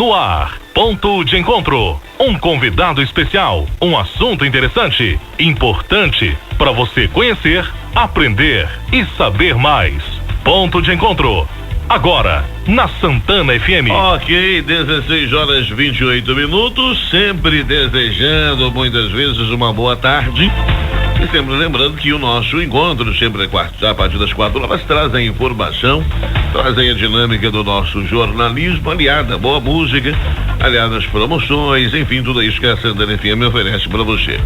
No ar, ponto de encontro. Um convidado especial, um assunto interessante, importante para você conhecer, aprender e saber mais. Ponto de encontro. Agora, na Santana FM. Ok, 16h28, sempre desejando muitas vezes uma boa tarde. E sempre lembrando que o nosso encontro, sempre a partir das 4 horas, traz a informação, traz a dinâmica do nosso jornalismo, aliada à boa música, aliada às promoções, enfim, tudo isso que a Santana FM oferece para você.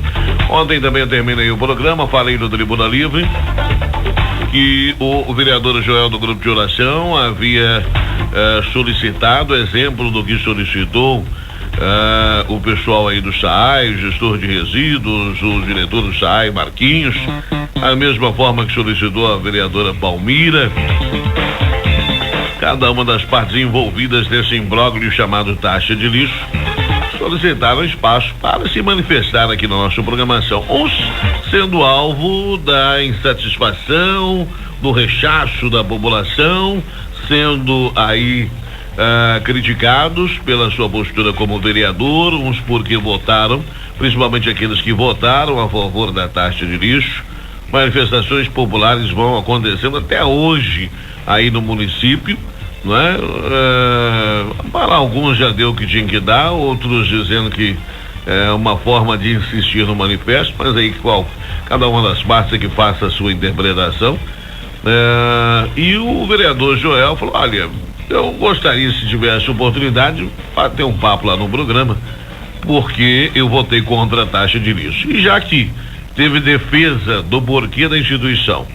Ontem também eu terminei o programa, falei no Tribuna Livre, que o vereador Joel do Grupo de Oração havia solicitado, exemplo do que solicitou o pessoal aí do SAAI, o gestor de resíduos, o diretor do SAAI, Marquinhos, a mesma forma que solicitou a vereadora Palmira, cada uma das partes envolvidas nesse imbróglio chamado taxa de lixo, solicitaram espaço para se manifestar aqui na nossa programação, uns sendo alvo da insatisfação, do rechaço da população, sendo aí criticados pela sua postura como vereador, uns porque votaram, principalmente aqueles que votaram a favor da taxa de lixo. Manifestações populares vão acontecendo até hoje aí no município, não é? Para alguns já deu o que tinha que dar, outros dizendo que é uma forma de insistir no manifesto, mas aí cada uma das partes é que faça a sua interpretação. E o vereador Joel falou: olha, eu gostaria, se tivesse oportunidade, de bater um papo lá no programa, porque eu votei contra a taxa de lixo. E já que teve defesa do porquê da instituição,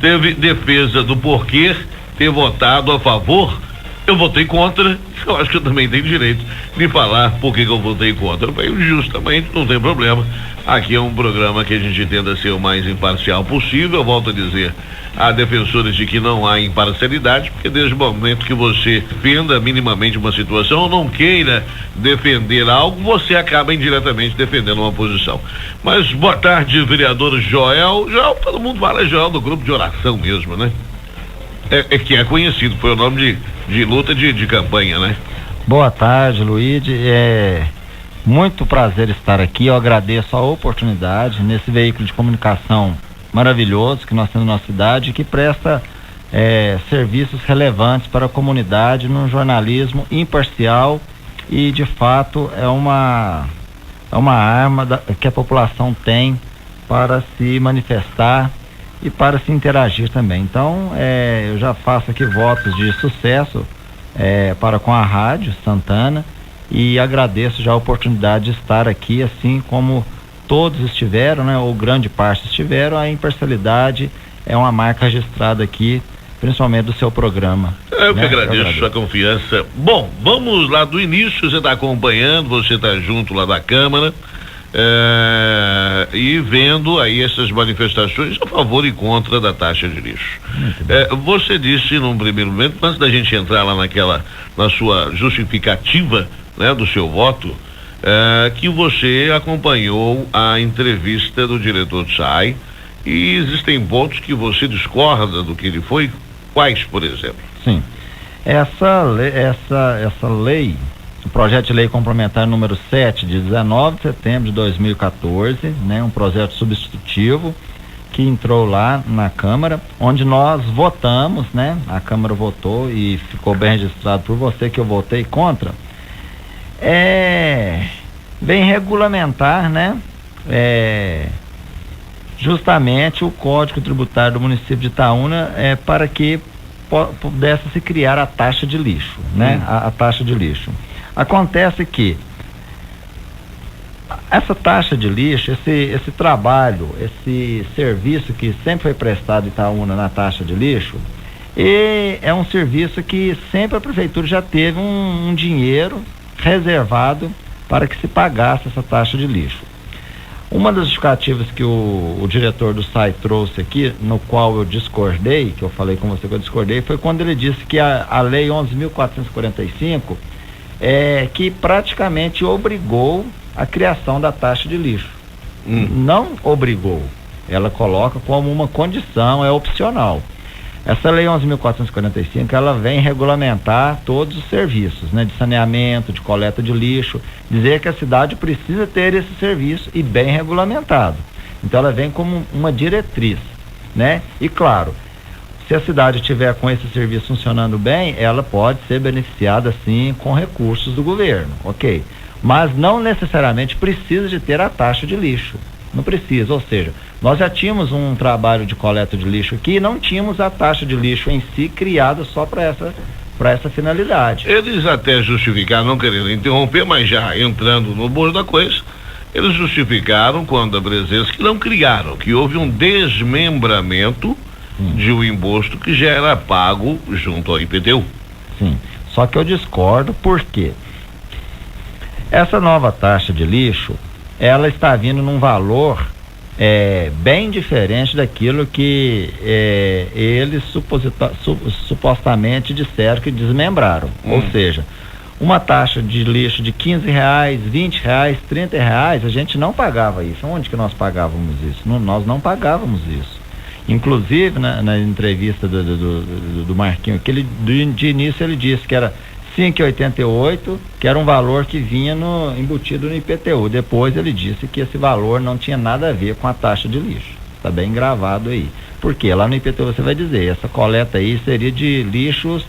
teve defesa do porquê ter votado a favor, eu votei contra. Eu acho que eu também tenho direito de falar por que eu votei contra. Justamente, não tem problema. Aqui é um programa que a gente tenta ser o mais imparcial possível. Eu volto a dizer, há defensores de que não há imparcialidade, porque desde o momento que você defenda minimamente uma situação ou não queira defender algo, você acaba indiretamente defendendo uma posição. Mas boa tarde, vereador Joel. Joel, todo mundo fala Joel do Grupo de Oração mesmo, né? É que é conhecido, foi o nome de luta de campanha, né? Boa tarde, Luíde. É muito prazer estar aqui. Eu agradeço a oportunidade nesse veículo de comunicação maravilhoso que nós temos na nossa cidade, que presta serviços relevantes para a comunidade num jornalismo imparcial e, de fato, é uma arma que a população tem para se manifestar e para se interagir também. Então, eu já faço aqui votos de sucesso para com a Rádio Santana e agradeço já a oportunidade de estar aqui, assim como todos estiveram, né, ou grande parte estiveram. A imparcialidade é uma marca registrada aqui, principalmente do seu programa. Eu que agradeço a confiança. Bom, vamos lá do início. Você está acompanhando, você está junto lá da Câmara, e vendo aí essas manifestações a favor e contra da taxa de lixo. Você disse num primeiro momento, antes da gente entrar lá na sua justificativa, né, do seu voto, que você acompanhou a entrevista do diretor do SAAI e existem pontos que você discorda do que ele foi. Quais, por exemplo? Sim, essa lei, o projeto de lei complementar número 7 de 19 de setembro de 2014, né, um projeto substitutivo que entrou lá na Câmara, onde nós votamos, né, a Câmara votou e ficou bem registrado por você que eu votei contra. Vem regulamentar, né, justamente o Código Tributário do município de Itaúna, para que pudesse se criar a taxa de lixo, né, a taxa de lixo. Acontece que essa taxa de lixo, esse trabalho, esse serviço que sempre foi prestado em Itaúna na taxa de lixo, é um serviço que sempre a prefeitura já teve um dinheiro reservado para que se pagasse essa taxa de lixo. Uma das justificativas que o diretor do SAAI trouxe aqui, no qual eu discordei, que eu falei com você que eu discordei, foi quando ele disse que a lei 11.445 que praticamente obrigou a criação da taxa de lixo. Não obrigou, ela coloca como uma condição, é opcional. Essa lei 11.445, ela vem regulamentar todos os serviços, né, de saneamento, de coleta de lixo, dizer que a cidade precisa ter esse serviço e bem regulamentado. Então ela vem como uma diretriz, né? E claro, se a cidade tiver com esse serviço funcionando bem, ela pode ser beneficiada sim com recursos do governo, ok? Mas não necessariamente precisa de ter a taxa de lixo. Não precisa, ou seja, nós já tínhamos um trabalho de coleta de lixo aqui e não tínhamos a taxa de lixo em si criada só para essa finalidade. Eles até justificaram, não querendo interromper, mas já entrando no bolo da coisa, eles justificaram quando a presença que não criaram, que houve um desmembramento de um imposto que já era pago junto ao IPTU. Sim, só que eu discordo porque essa nova taxa de lixo, ela está vindo num valor bem diferente daquilo que eles supostamente disseram que desmembraram. Ou seja, uma taxa de lixo de R$15, R$20, R$30, a gente não pagava isso. Onde que nós pagávamos isso? Nós não pagávamos isso. Inclusive, na entrevista do Marquinho, de início ele disse que era R$5,88, que era um valor que vinha embutido no IPTU. Depois ele disse que esse valor não tinha nada a ver com a taxa de lixo. Está bem gravado aí. Porque lá no IPTU você vai dizer, essa coleta aí seria de lixo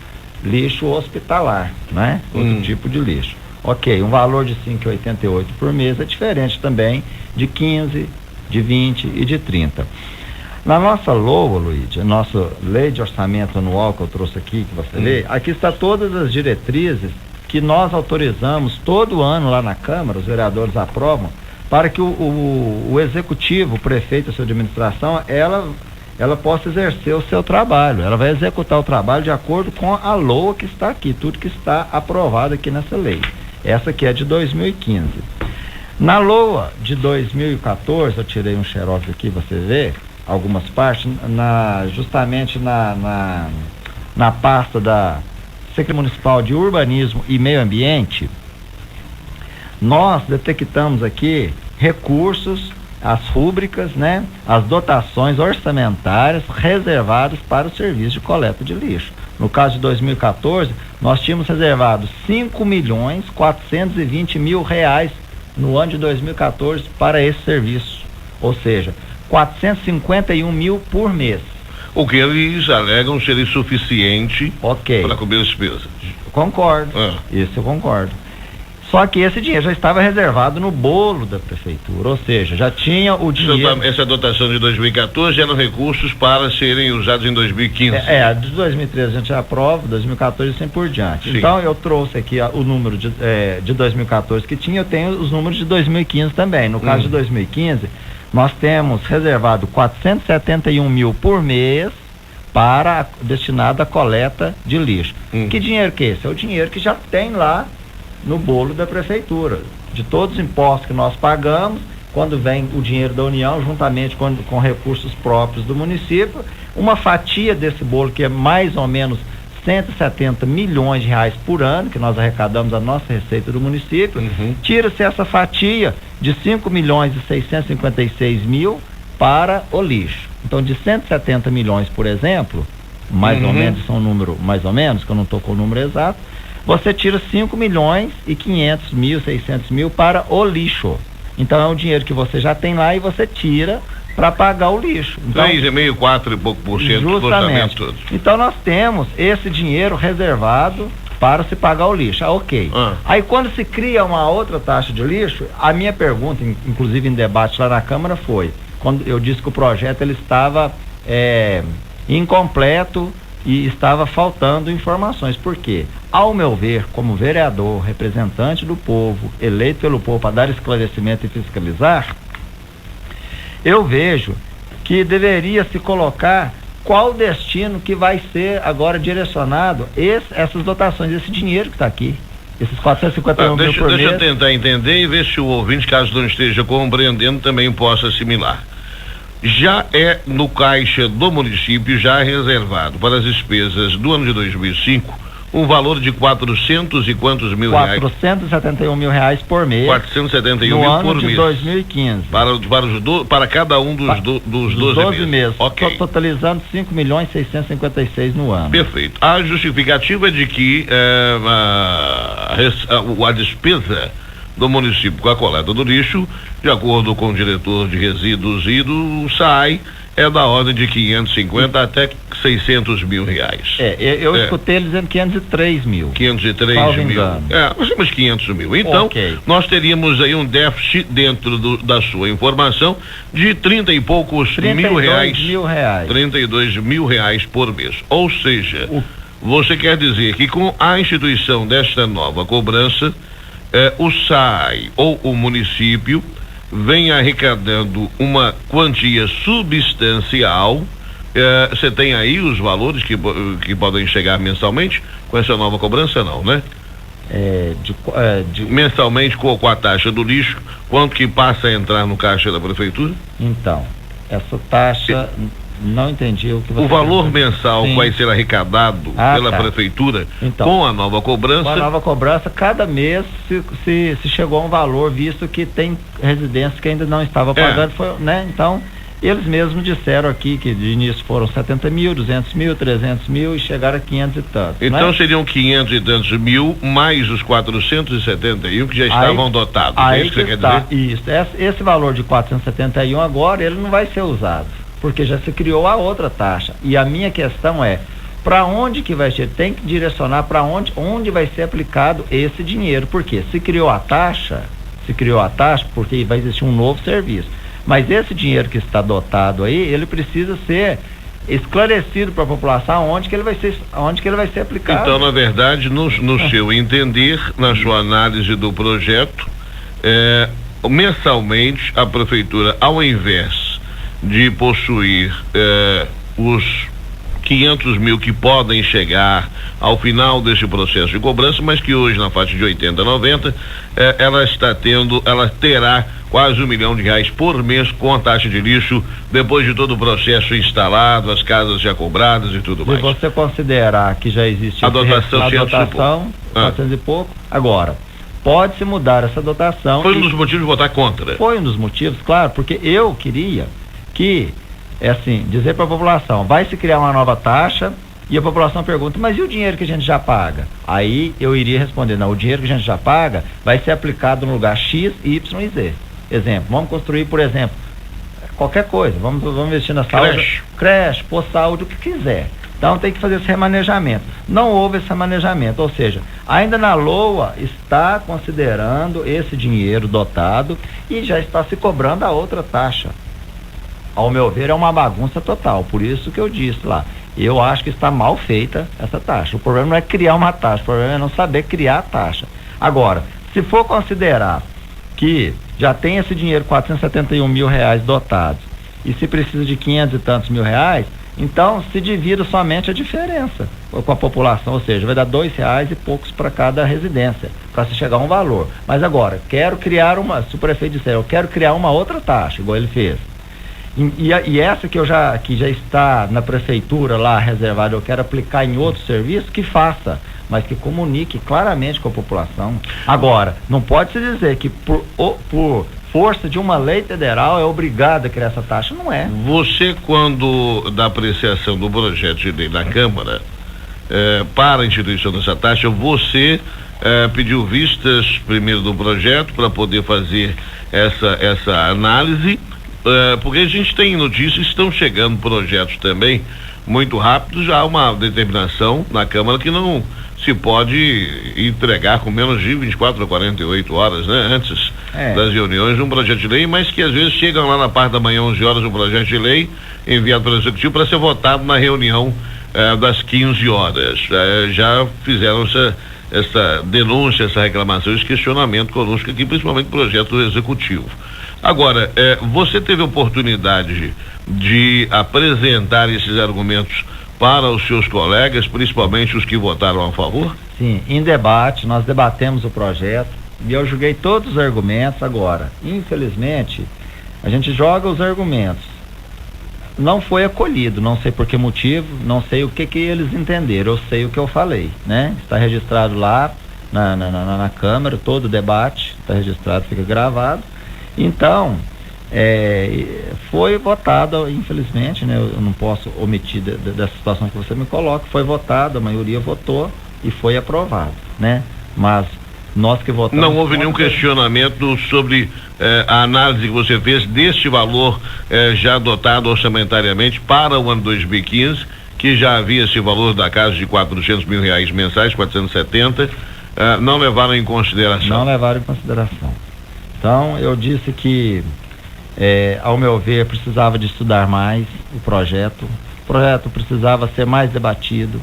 hospitalar, né? Outro tipo de lixo. Ok, um valor de R$5,88 por mês é diferente também de 15, de 20 e de 30. Na nossa LOA, Luiz, a nossa lei de orçamento anual que eu trouxe aqui, que você lê, aqui está todas as diretrizes que nós autorizamos todo ano lá na Câmara, os vereadores aprovam, para que o executivo, o prefeito, a sua administração, ela possa exercer o seu trabalho. Ela vai executar o trabalho de acordo com a LOA que está aqui, tudo que está aprovado aqui nessa lei. Essa aqui é de 2015. Na LOA de 2014, eu tirei um xerox aqui, você vê, algumas partes, justamente na pasta da Secretaria Municipal de Urbanismo e Meio Ambiente, nós detectamos aqui recursos, as rúbricas, né, as dotações orçamentárias reservadas para o serviço de coleta de lixo. No caso de 2014, nós tínhamos reservado R$5.420.000 no ano de 2014 para esse serviço, ou seja, 451 mil por mês. O que eles alegam ser insuficiente para cobrir as despesas. Concordo, isso eu concordo. Só que esse dinheiro já estava reservado no bolo da prefeitura, ou seja, já tinha o dinheiro. Essa dotação de 2014 eram recursos para serem usados em 2015. A de 2013 a gente já aprova, 2014 e assim por diante. Sim. Então eu trouxe aqui o número de 2014 que tinha, eu tenho os números de 2015 também. No caso de 2015, nós temos reservado 471 mil por mês destinado à coleta de lixo. Que dinheiro que é esse? É o dinheiro que já tem lá no bolo da prefeitura, de todos os impostos que nós pagamos, quando vem o dinheiro da União, juntamente com recursos próprios do município, uma fatia desse bolo que é mais ou menos 170 milhões de reais por ano, que nós arrecadamos a nossa receita do município, tira-se essa fatia de 5.656.000 para o lixo. Então, de 170 milhões, por exemplo, mais ou menos, são um número mais ou menos, que eu não estou com o número exato, você tira 5.500.600.000 para o lixo. Então é um dinheiro que você já tem lá e você tira para pagar o lixo. Então, 3,5%, 4 e pouco por cento do orçamento todo. Então nós temos esse dinheiro reservado para se pagar o lixo. Ok. Aí quando se cria uma outra taxa de lixo, a minha pergunta, inclusive em debate lá na Câmara, foi, quando eu disse que o projeto ele estava incompleto e estava faltando informações. Por quê? Ao meu ver, como vereador, representante do povo, eleito pelo povo para dar esclarecimento e fiscalizar, eu vejo que deveria se colocar qual o destino que vai ser agora direcionado essas dotações, esse dinheiro que está aqui, esses 451 mil por mês. Deixa eu tentar entender e ver se o ouvinte, caso não esteja compreendendo, também possa assimilar. Já é no caixa do município, já reservado para as despesas do ano de 2005, um valor de 400 e quantos mil reais? 471 mil reais por mês. 471 mil por mês. No ano de 2015. Para cada um dos 12 meses. Ok. Totalizando 5.656 no ano. Perfeito. A justificativa é de que a despesa do município com a coleta do lixo, de acordo com o diretor de resíduos e do SAI, é da ordem de 550 até 600 mil reais. Eu escutei ele dizendo 503 mil. 503 mil. Nós temos 500 mil. Então, nós teríamos aí um déficit dentro da sua informação de 30 e poucos mil reais. 32 mil reais por mês. Ou seja, você quer dizer que com a instituição desta nova cobrança, o SAI ou o município vem arrecadando uma quantia substancial. Você tem aí os valores que podem chegar mensalmente com essa nova cobrança, não, né? Mensalmente com a taxa do lixo, quanto que passa a entrar no caixa da prefeitura? Então, essa taxa, não entendi o que você... O valor mensal vai ser arrecadado pela prefeitura com a nova cobrança? Com a nova cobrança, cada mês se chegou a um valor, visto que tem residências que ainda não estavam pagando, né? Então, eles mesmos disseram aqui que de início foram 70 mil, 200 mil, 300 mil e chegaram a 500 e tantos. Então seriam 500 e tantos mil mais os 471 que já estavam dotados. Aí é isso que você quer dizer? Isso. Esse valor de 471 agora, ele não vai ser usado, porque já se criou a outra taxa. E a minha questão é, para onde que vai ser? Tem que direcionar para onde vai ser aplicado esse dinheiro. Porque se criou a taxa, porque vai existir um novo serviço. Mas esse dinheiro que está dotado aí, ele precisa ser esclarecido para a população onde que ele vai ser aplicado. Então, na verdade, no seu entender, na sua análise do projeto, mensalmente a prefeitura, ao invés de possuir os 500 mil que podem chegar ao final desse processo de cobrança, mas que hoje na faixa de 80, 90, ela terá quase R$1 milhão por mês com a taxa de lixo, depois de todo o processo instalado, as casas já cobradas e tudo mais. Se você considerar que já existe a dotação, 400 e pouco, agora, pode-se mudar essa dotação. Foi um dos motivos de votar contra? Foi um dos motivos, claro, porque eu queria que, dizer para a população, vai se criar uma nova taxa, e a população pergunta, mas e o dinheiro que a gente já paga? Aí eu iria responder, não, o dinheiro que a gente já paga vai ser aplicado no lugar X, Y e Z. Exemplo, vamos construir, por exemplo, qualquer coisa, vamos investir na saúde, creche, posto de saúde, o que quiser. Então tem que fazer esse remanejamento. Não houve esse remanejamento, ou seja, ainda na LOA está considerando esse dinheiro dotado e já está se cobrando a outra taxa. Ao meu ver, é uma bagunça total, por isso que eu disse lá, eu acho que está mal feita essa taxa. O problema não é criar uma taxa, o problema é não saber criar a taxa. Agora, se for considerar que já tem esse dinheiro, 471 mil reais dotados, e se precisa de 500 e tantos mil reais, então se divida somente a diferença com a população, ou seja, vai dar R$2 e poucos para cada residência, para se chegar a um valor. Mas agora, quero criar se o prefeito disser, eu quero criar uma outra taxa, igual ele fez. E essa que já está na prefeitura lá reservada, eu quero aplicar em outro serviço, que faça, mas que comunique claramente com a população. Agora, não pode se dizer que por força de uma lei federal é obrigado a criar essa taxa, não é. Você, quando da apreciação do projeto de lei na Câmara, para a instituição dessa taxa, você pediu vistas primeiro do projeto para poder fazer essa análise, porque a gente tem notícias, estão chegando projetos também muito rápidos, já há uma determinação na Câmara que não se pode entregar com menos de 24 a 48 horas, né? Antes das reuniões, um projeto de lei, mas que às vezes chegam lá na parte da manhã, 11 horas, um projeto de lei enviado pelo Executivo para ser votado na reunião das 15 horas. Já fizeram essa denúncia, essa reclamação, esse questionamento conosco aqui, principalmente projeto do Executivo. Agora, você teve oportunidade de apresentar esses argumentos para os seus colegas, principalmente os que votaram a favor? Sim, em debate, nós debatemos o projeto e eu julguei todos os argumentos. Agora, infelizmente, a gente joga os argumentos. não foi acolhido, não sei por que motivo, não sei o que eles entenderam, eu sei o que eu falei, né? Está registrado lá na Câmara, todo o debate está registrado, fica gravado. Então, foi votado, infelizmente, né? Eu não posso omitir dessa situação que você me coloca, foi votado, a maioria votou e foi aprovado, né? Mas nós que votamos... Não houve nenhum questionamento sobre a análise que você fez deste valor já adotado orçamentariamente para o ano 2015, que já havia esse valor da casa de R$400 mil mensais, 470, não levaram em consideração? Não levaram em consideração. Então, eu disse que, ao meu ver, precisava de estudar mais o projeto precisava ser mais debatido,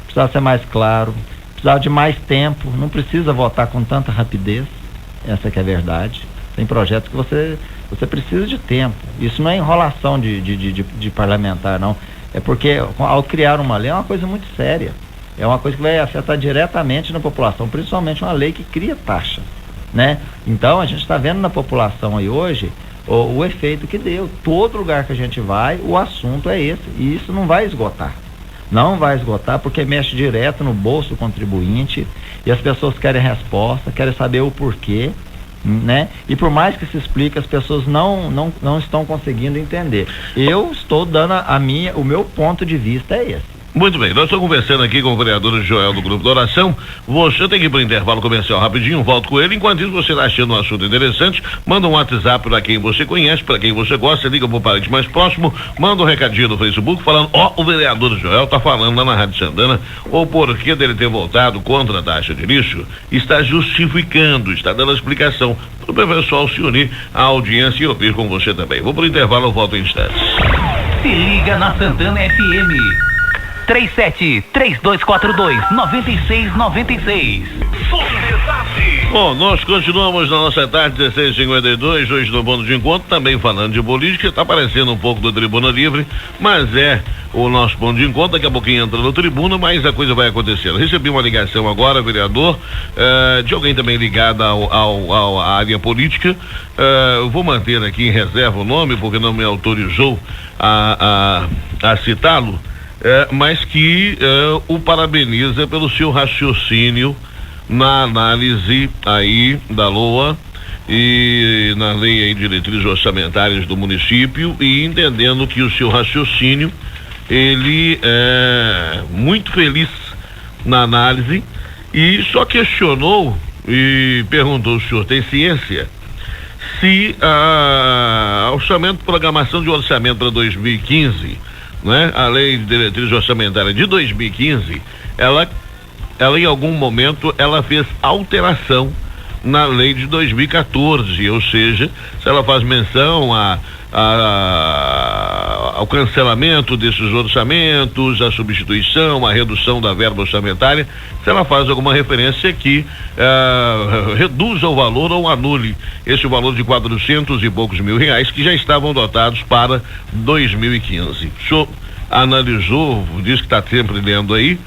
precisava ser mais claro, precisava de mais tempo, não precisa votar com tanta rapidez, essa que é a verdade. Tem projetos que você precisa de tempo, isso não é enrolação de parlamentar, não, é porque ao criar uma lei é uma coisa muito séria, é uma coisa que vai afetar diretamente na população, principalmente uma lei que cria taxa, né? Então a gente está vendo na população aí hoje o efeito que deu, todo lugar que a gente vai, o assunto é esse, e isso não vai esgotar. Não vai esgotar porque mexe direto no bolso do contribuinte e as pessoas querem resposta, querem saber o porquê, né? E por mais que se explique, as pessoas não estão conseguindo entender. Eu estou dando o meu ponto de vista é esse. Muito bem, nós estamos conversando aqui com o vereador Joel do Grupo da Oração. Você tem que ir para o intervalo comercial rapidinho, volto com ele. Enquanto isso, você está achando um assunto interessante, manda um WhatsApp para quem você conhece, para quem você gosta, liga para o parente mais próximo, manda um recadinho no Facebook falando, o vereador Joel está falando lá na Rádio Santana o porquê dele ter voltado contra a taxa de lixo, está justificando, está dando a explicação para o pessoal se unir à audiência e ouvir com você também. Vou para o intervalo, eu volto em instantes. Se liga na Santana FM. 37-3242-9696. Bom, nós continuamos na nossa tarde 16h52, hoje no Ponto de Encontro, também falando de política, está aparecendo um pouco do Tribuna Livre, mas é o nosso Ponto de Encontro, daqui a pouquinho entra no Tribuna, mas a coisa vai acontecer. Eu recebi uma ligação agora, vereador, de alguém também ligado à área política, eu vou manter aqui em reserva o nome, porque não me autorizou a citá-lo, mas que o parabeniza pelo seu raciocínio na análise aí da LOA e na lei aí de diretrizes orçamentárias do município, e entendendo que o seu raciocínio, ele é muito feliz na análise, e só questionou e perguntou: o senhor tem ciência se a orçamento, programação de orçamento para 2015, né? A lei de diretrizes orçamentárias de 2015, ela em algum momento ela fez alteração na lei de 2014, ou seja, se ela faz menção ao cancelamento desses orçamentos, a substituição, a redução da verba orçamentária, se ela faz alguma referência que reduza o valor ou anule esse valor de 400 e poucos mil reais que já estavam dotados para 2015. O senhor analisou, diz que está sempre lendo aí,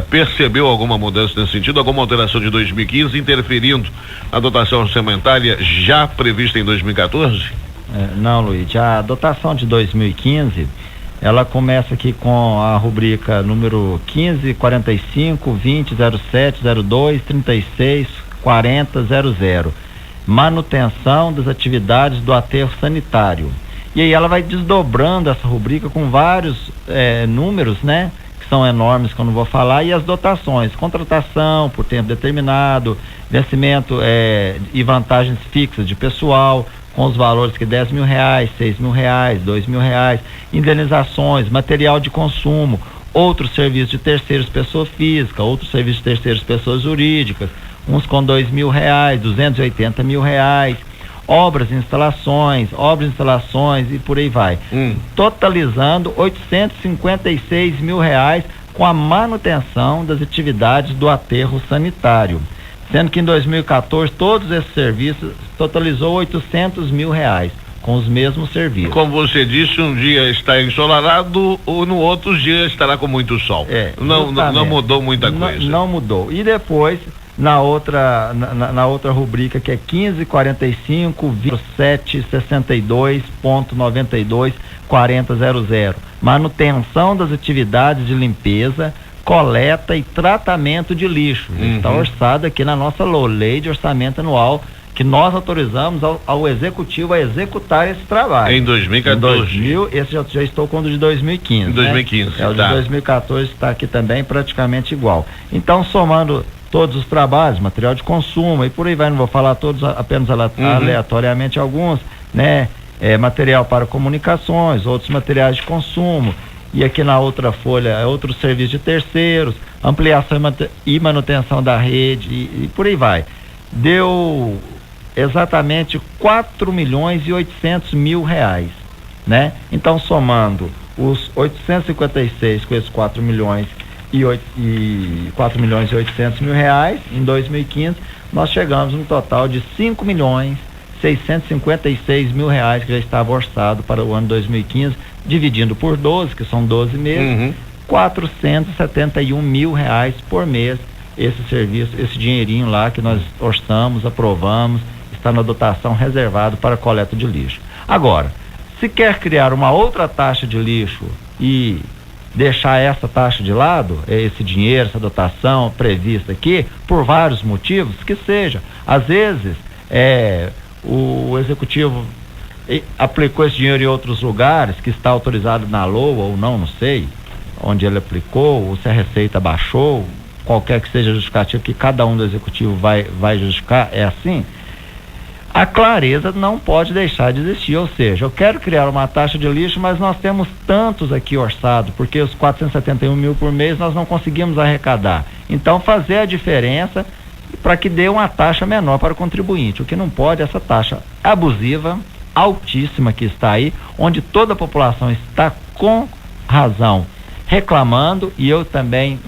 percebeu alguma mudança nesse sentido, alguma alteração de 2015 interferindo a dotação orçamentária já prevista em 2014? Não, Luiz, a dotação de 2015, ela começa aqui com a rubrica número 15, 45, 20, 07, 02, 36, 40, 00, manutenção das atividades do aterro sanitário. E aí ela vai desdobrando essa rubrica com vários números, né? Que são enormes, que eu não vou falar, e as dotações, contratação por tempo determinado, vencimento e vantagens fixas de pessoal, com os valores que R$10 mil, R$6 mil, R$2 mil, indenizações, material de consumo, outros serviços de terceiros, pessoa física, outros serviços de terceiros, pessoas jurídicas, uns com R$2 mil, R$280 mil, obras e instalações e por aí vai. Totalizando R$856 mil com a manutenção das atividades do aterro sanitário. Sendo que em 2014 todos esses serviços totalizou R$800 mil com os mesmos serviços. Como você disse, um dia está ensolarado ou no outro dia estará com muito sol. Não mudou muita coisa. Não mudou. E depois, na outra rubrica, que é 1545 27 62.92, 4000, manutenção das atividades de limpeza, coleta e tratamento de lixo. Está orçado aqui na nossa lei de orçamento anual, que nós autorizamos ao executivo a executar esse trabalho. Em 2014. Esse já estou com o de 2015. Em 2015, né? O de 2014 está aqui também praticamente igual. Então, somando todos os trabalhos, material de consumo e por aí vai, não vou falar todos, apenas aleatoriamente alguns, né? Material para comunicações, outros materiais de consumo, e aqui na outra folha, outros serviços de terceiros, ampliação e manutenção da rede e por aí vai. Deu exatamente 4.800.000, né? Então, somando os 856 com esses 4.800.000 em 2015, nós chegamos no total de 5.656.000 que já estava orçado para o ano 2015, dividindo por 12, que são 12 meses, R$471.000 por mês, esse serviço, esse dinheirinho lá que nós orçamos, aprovamos, está na dotação reservado para coleta de lixo. Agora, se quer criar uma outra taxa de lixo e deixar essa taxa de lado, esse dinheiro, essa dotação prevista aqui, por vários motivos, que seja. Às vezes, o executivo aplicou esse dinheiro em outros lugares, que está autorizado na LOA ou não sei, onde ele aplicou, ou se a Receita baixou, qualquer que seja a justificativa que cada um do executivo vai justificar, é assim. A clareza não pode deixar de existir, ou seja, eu quero criar uma taxa de lixo, mas nós temos tantos aqui orçados, porque os 471.000 por mês nós não conseguimos arrecadar. Então, fazer a diferença para que dê uma taxa menor para o contribuinte. O que não pode é essa taxa abusiva, altíssima que está aí, onde toda a população está com razão reclamando, e eu também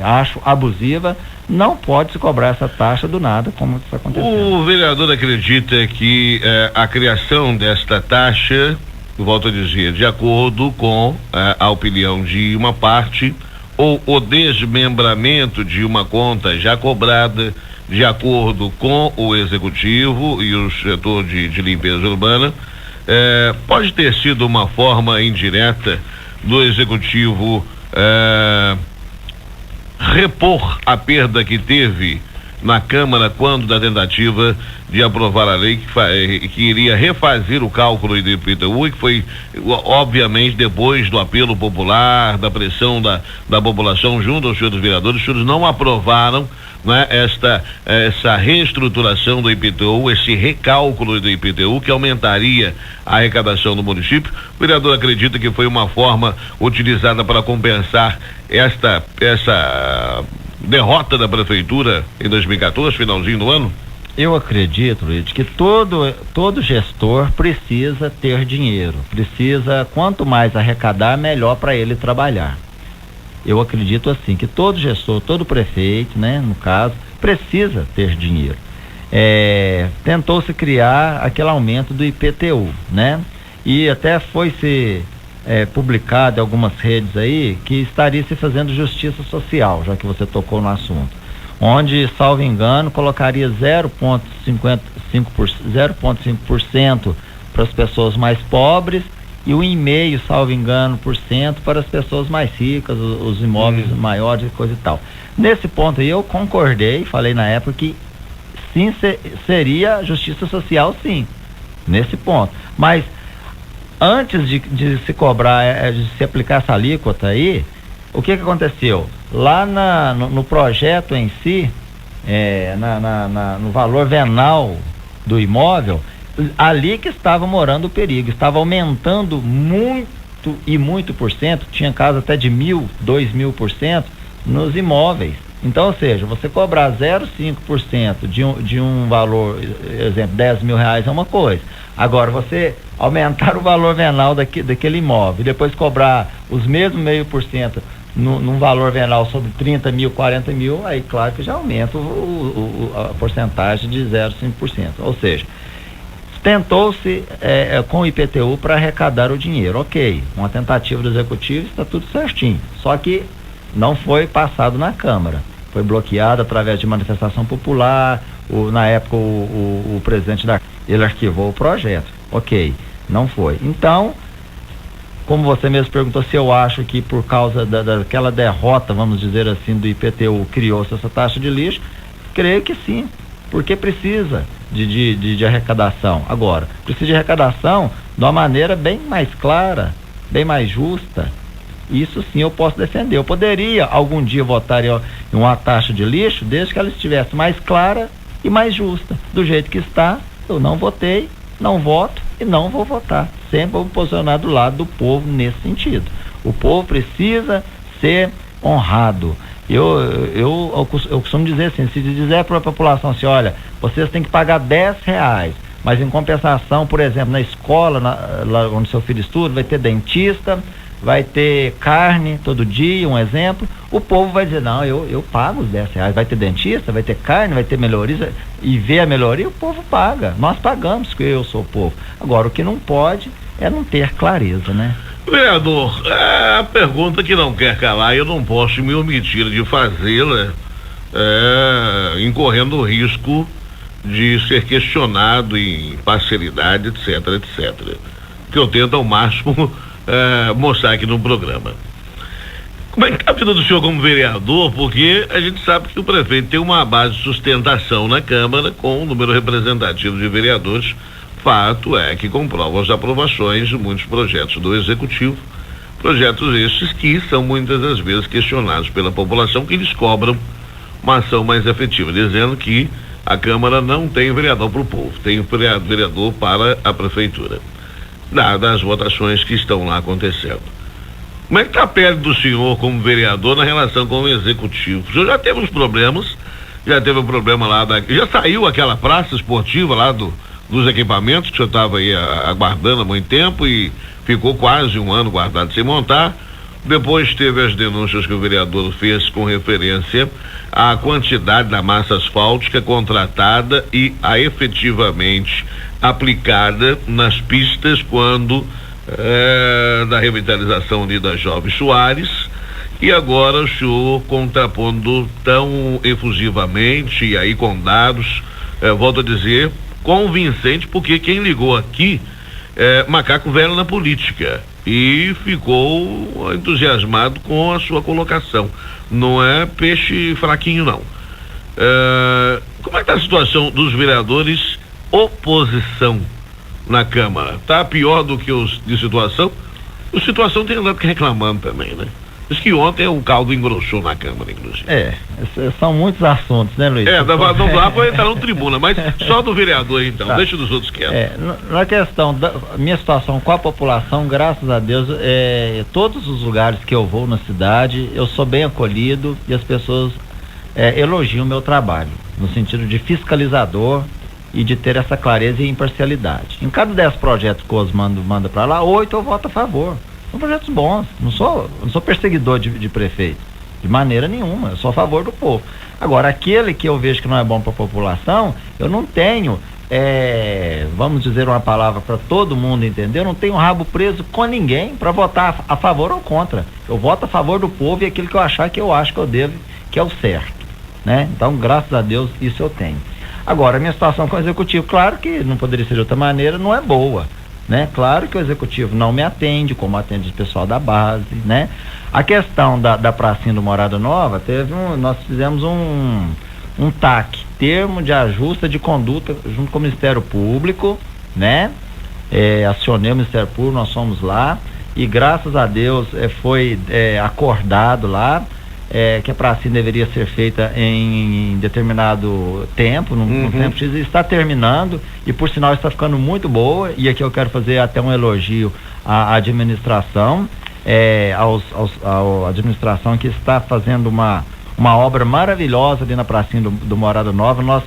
acho abusiva. Não pode se cobrar essa taxa do nada, como está acontecendo. O vereador acredita que a criação desta taxa, volto a dizer, de acordo com a opinião de uma parte, ou o desmembramento de uma conta já cobrada de acordo com o executivo e o setor de limpeza urbana, pode ter sido uma forma indireta do executivo repor a perda que teve na Câmara quando da tentativa de aprovar a lei que iria refazer o cálculo do IPTU, e que foi obviamente depois do apelo popular, da pressão da população junto aos senhores vereadores. Os senhores não aprovaram, né, essa reestruturação do IPTU, esse recálculo do IPTU que aumentaria a arrecadação do município. O vereador acredita que foi uma forma utilizada para compensar essa derrota da prefeitura em 2014, finalzinho do ano? Eu acredito, Luiz, que todo gestor precisa ter dinheiro, quanto mais arrecadar, melhor para ele trabalhar. Eu acredito assim, que todo gestor, todo prefeito, né, no caso, precisa ter dinheiro. Tentou-se criar aquele aumento do IPTU, né? E até foi-se publicado em algumas redes aí que estaria se fazendo justiça social, já que você tocou no assunto, onde, salvo engano, colocaria 0,5% para as pessoas mais pobres e 1,5%, salvo engano, para as pessoas mais ricas, os imóveis maiores e coisa e tal. Nesse ponto aí eu concordei, falei na época que sim, seria justiça social, sim, nesse ponto. Mas antes de se cobrar, de se aplicar essa alíquota aí, o que aconteceu? Lá no projeto em si, no valor venal do imóvel, ali que estava morando o perigo, estava aumentando muito por cento, tinha casos até de 1.000, 2.000% nos imóveis. Então, ou seja, você cobrar 0,5% de um valor, exemplo, R$10.000 é uma coisa. Agora, você aumentar o valor venal daquele imóvel e depois cobrar os mesmos 0,5% num valor venal sobre 30 mil, 40 mil, aí claro que já aumenta a porcentagem de 0,5%. Ou seja, tentou-se com o IPTU para arrecadar o dinheiro, ok, uma tentativa do executivo, está tudo certinho, só que não foi passado na Câmara, foi bloqueado através de manifestação popular. Na época o presidente ele arquivou o projeto, ok, não foi. Então como você mesmo perguntou, se eu acho que por causa daquela derrota, vamos dizer assim, do IPTU, criou-se essa taxa de lixo, creio que sim, porque precisa de arrecadação. Agora, precisa de arrecadação de uma maneira bem mais clara, bem mais justa. Isso sim eu posso defender. Eu poderia algum dia votar em uma taxa de lixo, desde que ela estivesse mais clara e mais justa. Do jeito que está, eu não votei, não voto e não vou votar. Sempre vou me posicionar do lado do povo nesse sentido. O povo precisa ser honrado. Eu costumo dizer assim, se dizer para a população assim, olha, vocês têm que pagar R$10, mas em compensação, por exemplo, na escola, lá onde seu filho estuda, vai ter dentista, vai ter carne todo dia, um exemplo, o povo vai dizer, não, eu pago os R$10, vai ter dentista, vai ter carne, vai ter melhoria, e ver a melhoria, o povo paga, nós pagamos, que eu sou o povo. Agora, o que não pode é não ter clareza, né? Vereador, a pergunta que não quer calar, eu não posso me omitir de fazê-la, incorrendo o risco de ser questionado em parcialidade, etc, etc. Que eu tento ao máximo mostrar aqui no programa. Como é que tá a vida do senhor como vereador? Porque a gente sabe que o prefeito tem uma base de sustentação na Câmara com um número representativo de vereadores. Fato é que comprova as aprovações de muitos projetos do Executivo, projetos estes que são muitas das vezes questionados pela população, que eles cobram uma ação mais efetiva, dizendo que a Câmara não tem vereador para o povo, tem vereador para a Prefeitura, dadas as votações que estão lá acontecendo. Como é que está a pele do senhor como vereador na relação com o Executivo? O senhor já teve uns problemas, já teve um problema lá, já saiu aquela praça esportiva lá dos equipamentos que o senhor estava aí aguardando há muito tempo e ficou quase um ano guardado sem montar. Depois teve as denúncias que o vereador fez com referência à quantidade da massa asfáltica contratada e a efetivamente aplicada nas pistas quando da revitalização ali da Jovem Soares, e agora o senhor contrapondo tão efusivamente e aí com dados, volto a dizer, convincente, porque quem ligou aqui é macaco velho na política e ficou entusiasmado com a sua colocação. Não é peixe fraquinho, não. Como é que está a situação dos vereadores oposição na Câmara? Está pior do que os de situação? O situação tem andado reclamando também, né? Diz que ontem o caldo engrossou na Câmara, inclusive. São muitos assuntos, né, Luiz? Não dá para entrar no tribuna, mas só do vereador então, tá. Deixa dos outros quietos. Na questão da minha situação com a população, graças a Deus, todos os lugares que eu vou na cidade, eu sou bem acolhido e as pessoas elogiam o meu trabalho, no sentido de fiscalizador e de ter essa clareza e imparcialidade. Em cada 10 projetos que o Osmando manda para lá, 8 eu voto a favor. São projetos bons, não sou perseguidor de prefeito, de maneira nenhuma, eu sou a favor do povo. Agora, aquele que eu vejo que não é bom para a população, eu não tenho, vamos dizer uma palavra para todo mundo entender, eu não tenho rabo preso com ninguém para votar a favor ou contra. Eu voto a favor do povo e aquilo que eu achar que eu acho que eu devo, que é o certo, né? Então, graças a Deus, isso eu tenho. Agora, a minha situação com o Executivo, claro que não poderia ser de outra maneira, não é boa, né? Claro que o Executivo não me atende, como atende o pessoal da base, né? A questão da pracinha do Morada Nova, nós fizemos um TAC, termo de ajuste de conduta, junto com o Ministério Público, né? Acionei o Ministério Público, nós fomos lá, e graças a Deus foi acordado lá, que a pracinha deveria ser feita em determinado tempo, num tempo X, está terminando, e por sinal está ficando muito boa, e aqui eu quero fazer até um elogio à administração, à administração que está fazendo uma obra maravilhosa ali na pracinha do Morada Nova. Nós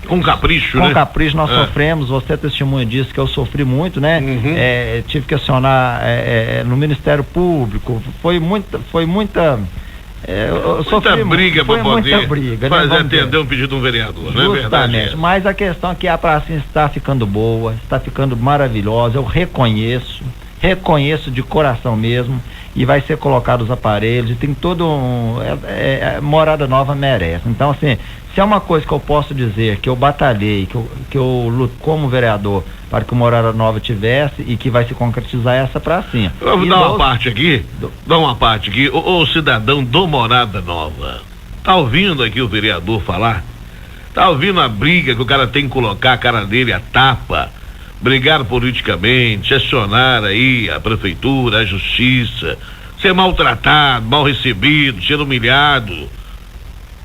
com capricho, com capricho nós sofremos, você é testemunha disso, que eu sofri muito, né? Tive que acionar no Ministério Público, foi muita briga para poder fazer atender um pedido de um vereador, não é verdade? Mas a questão é que a pracinha está ficando boa, está ficando maravilhosa, eu reconheço de coração mesmo, e vai ser colocado os aparelhos, e tem todo Morada Nova merece. Então, assim, Se é uma coisa que eu posso dizer, que eu batalhei, que eu luto como vereador para que o Morada Nova tivesse e que vai se concretizar essa pracinha. Eu vou dar uma parte aqui. O cidadão do Morada Nova, tá ouvindo aqui o vereador falar? Tá ouvindo a briga que o cara tem que colocar a cara dele a tapa, brigar politicamente, acionar aí a prefeitura, a justiça, ser maltratado, mal recebido, ser humilhado,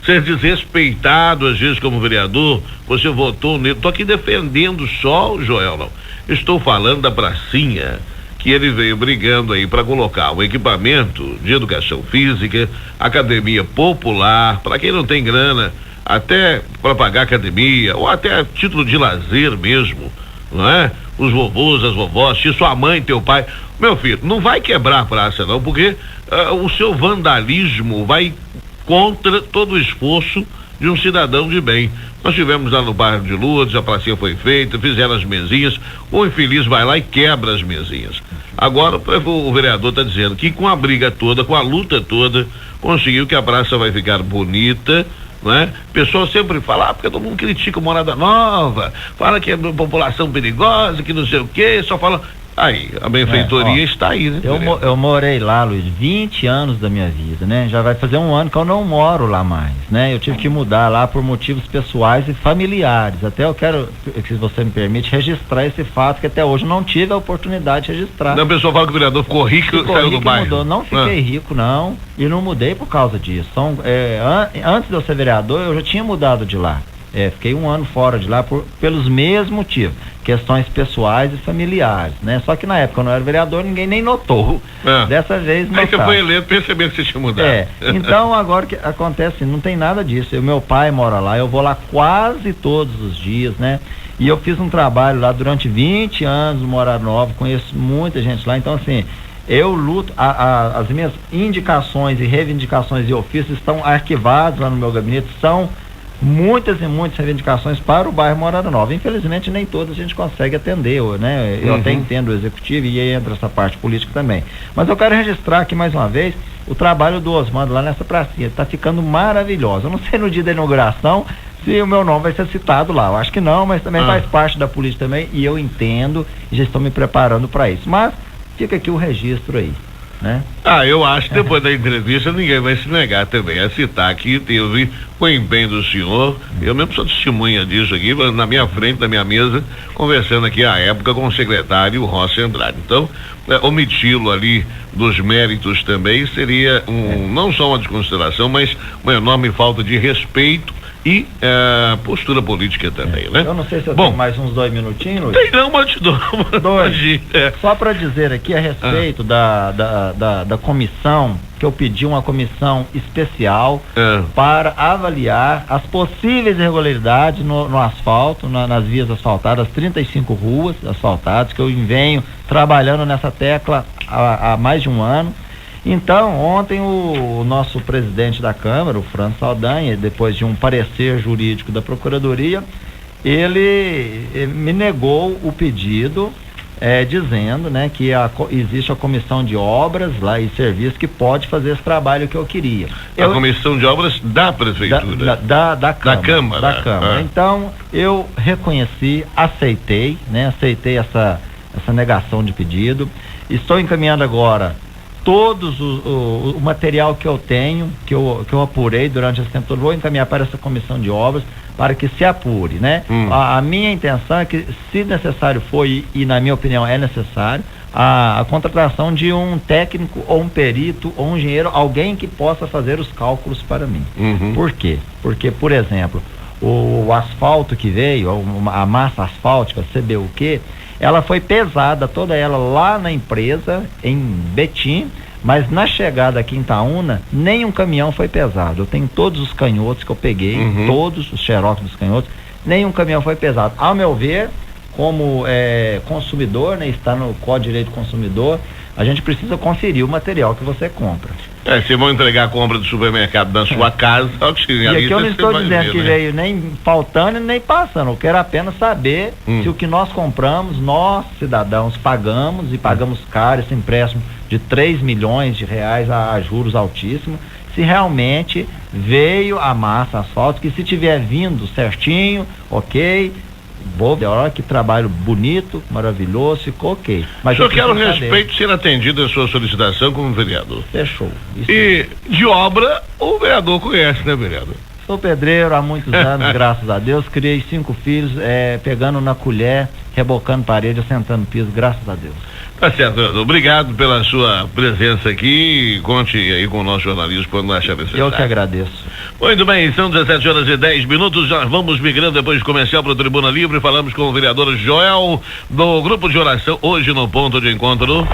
ser desrespeitado às vezes como vereador? Você votou nele. Tô aqui defendendo só o Joel, não. Estou falando da pracinha que ele veio brigando aí para colocar um equipamento de educação física, academia popular, para quem não tem grana, até para pagar academia, ou até a título de lazer mesmo, não é? Os vovôs, as vovós, se sua mãe, teu pai, meu filho, não vai quebrar a praça não, porque o seu vandalismo vai contra todo o esforço de um cidadão de bem. Nós tivemos lá no bairro de Lourdes, a pracinha foi feita, fizeram as mesinhas, o infeliz vai lá e quebra as mesinhas. Agora o vereador está dizendo que com a briga toda, com a luta toda, conseguiu que a praça vai ficar bonita, né? O pessoal sempre fala, porque todo mundo critica o Morada Nova, fala que é população perigosa, que não sei o quê, só fala. Aí, a benfeitoria está aí, né? Eu morei lá, Luiz, 20 anos da minha vida, né? Já vai fazer um ano que eu não moro lá mais, né? Eu tive que mudar lá por motivos pessoais e familiares. Até eu quero, se você me permite, registrar esse fato, que até hoje eu não tive a oportunidade de registrar. Não, a pessoa fala que o vereador ficou rico e saiu do bairro. Mudou. Não fiquei rico, não, e não mudei por causa disso. Antes de eu ser vereador, eu já tinha mudado de lá. Fiquei um ano fora de lá pelos mesmos motivos, questões pessoais e familiares, né? Só que na época eu não era vereador, ninguém nem notou. Dessa vez notaram. Aí você foi eleito percebendo que você tinha mudado. Então agora que acontece, não tem nada disso. Meu pai mora lá, eu vou lá quase todos os dias, né? E eu fiz um trabalho lá durante 20 anos no Morada Nova, conheço muita gente lá, então assim, eu luto, as minhas indicações e reivindicações e ofícios estão arquivados lá no meu gabinete, são muitas e muitas reivindicações para o bairro Morada Nova. Infelizmente nem todas a gente consegue atender, né? Eu até entendo o executivo e aí entra essa parte política também. Mas eu quero registrar aqui mais uma vez o trabalho do Osmando lá nessa pracinha. Está ficando maravilhoso. Eu não sei no dia da inauguração se o meu nome vai ser citado lá. Eu acho que não, mas também faz parte da política também e eu entendo e já estou me preparando para isso. Mas fica aqui o registro aí, né? Eu acho que depois da entrevista ninguém vai se negar também a citar que teve o empenho do senhor. Eu mesmo sou testemunha disso aqui, na minha frente, na minha mesa, conversando aqui à época com o secretário Rossi Andrade. Então, omiti-lo ali dos méritos também seria não só uma desconsideração, mas uma enorme falta de respeito e postura política também, né? Eu não sei se eu tenho mais uns 2 minutinhos, Luiz. Tem não, mas te dou. Só para dizer aqui a respeito da comissão, que eu pedi uma comissão especial para avaliar as possíveis irregularidades no asfalto, nas vias asfaltadas, 35 ruas asfaltadas, que eu venho trabalhando nessa tecla há mais de um ano. Então, ontem o nosso presidente da Câmara, o Franz Saldanha, depois de um parecer jurídico da Procuradoria, ele me negou o pedido, dizendo, né, que existe a comissão de obras lá e serviços que pode fazer esse trabalho que eu queria. A comissão de obras da prefeitura? Da Câmara. Então, eu reconheci, aceitei essa negação de pedido. Estou encaminhando agora todos o material que eu tenho, que eu apurei durante esse tempo todo, vou encaminhar para essa comissão de obras para que se apure, né? A minha intenção é que, se necessário for, e na minha opinião é necessário, a contratação de um técnico ou um perito ou um engenheiro, alguém que possa fazer os cálculos para mim. Por quê? Porque, por exemplo, o asfalto que veio, a massa asfáltica, CBUQ, ela foi pesada, toda ela lá na empresa, em Betim, mas na chegada aqui em Itaúna, nem um caminhão foi pesado. Eu tenho todos os canhotos que eu peguei, todos os xerox dos canhotos, nenhum caminhão foi pesado. Ao meu ver, como consumidor, né, está no Código de Direito do Consumidor, a gente precisa conferir o material que você compra. Se vão entregar a compra do supermercado na sua casa, e aqui eu não estou dizendo que veio nem faltando nem passando, eu quero apenas saber se o que nós compramos, nós cidadãos pagamos, e pagamos caro esse empréstimo de 3 milhões de reais a juros altíssimos, se realmente veio a massa asfáltica, que se tiver vindo certinho, ok, vou ver, olha que trabalho bonito, maravilhoso, ficou ok. Mas eu quero respeito ser atendido a sua solicitação como vereador. Fechou. Isso e de obra, o vereador conhece, né, vereador? Sou pedreiro há muitos anos, graças a Deus, criei 5 filhos, pegando na colher, rebocando parede, assentando piso, graças a Deus. Tá certo, obrigado pela sua presença aqui, conte aí com o nosso jornalismo quando achar necessário. Eu que agradeço. Muito bem, são 17h10, já vamos migrando depois de comercial para o Tribuna Livre, falamos com o vereador Joel, do grupo de oração, hoje no ponto de encontro.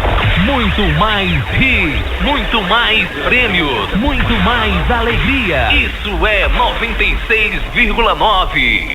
Muito mais hits, muito mais prêmios, muito mais alegria. Isso é 96,9.